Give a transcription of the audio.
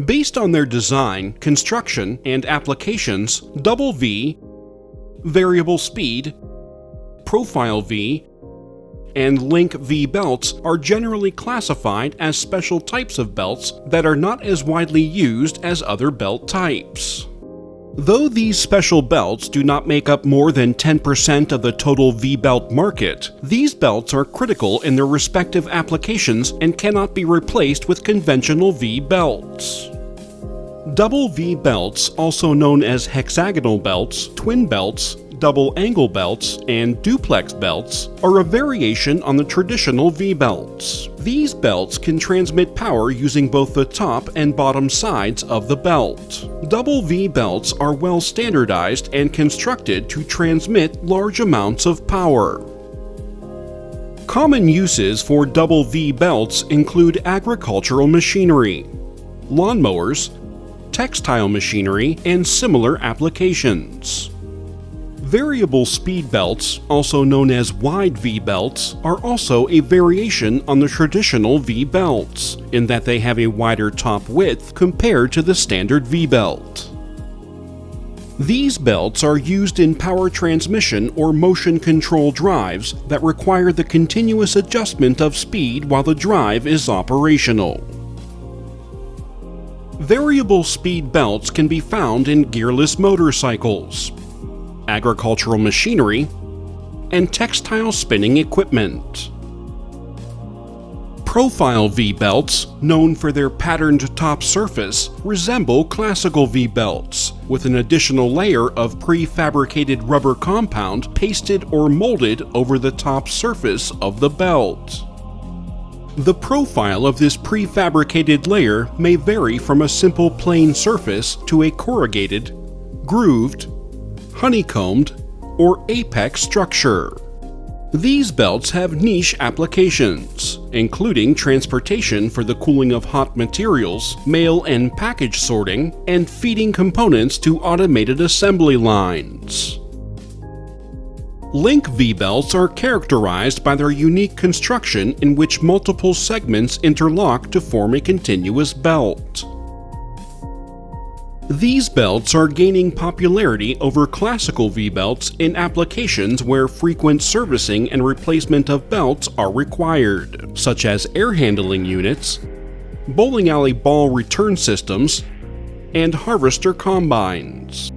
Based on their design, construction, and applications, Double V, Variable Speed, Profile V, and Link V belts are generally classified as special types of belts that are not as widely used as other belt types. Though these special belts do not make up more than 10% of the total V-belt market, these belts are critical in their respective applications and cannot be replaced with conventional V-belts. Double V belts, also known as hexagonal belts, twin belts, double angle belts, and duplex belts, are a variation on the traditional V-belts. These belts can transmit power using both the top and bottom sides of the belt. Double V belts are well standardized and constructed to transmit large amounts of power. Common uses for double V belts include agricultural machinery, lawnmowers, textile machinery, and similar applications. Variable speed belts, also known as wide V belts, are also a variation on the traditional V belts, in that they have a wider top width compared to the standard V belt. These belts are used in power transmission or motion control drives that require the continuous adjustment of speed while the drive is operational. Variable speed belts can be found in gearless motorcycles, agricultural machinery, and textile spinning equipment. Profile V belts, known for their patterned top surface, resemble classical V belts, with an additional layer of prefabricated rubber compound pasted or molded over the top surface of the belt. The profile of this prefabricated layer may vary from a simple plain surface to a corrugated, grooved, honeycombed, or apex structure. These belts have niche applications, including transportation for the cooling of hot materials, mail and package sorting, and feeding components to automated assembly lines. Link V belts are characterized by their unique construction in which multiple segments interlock to form a continuous belt. These belts are gaining popularity over classical V-belts in applications where frequent servicing and replacement of belts are required, such as air handling units, bowling alley ball return systems, and harvester combines.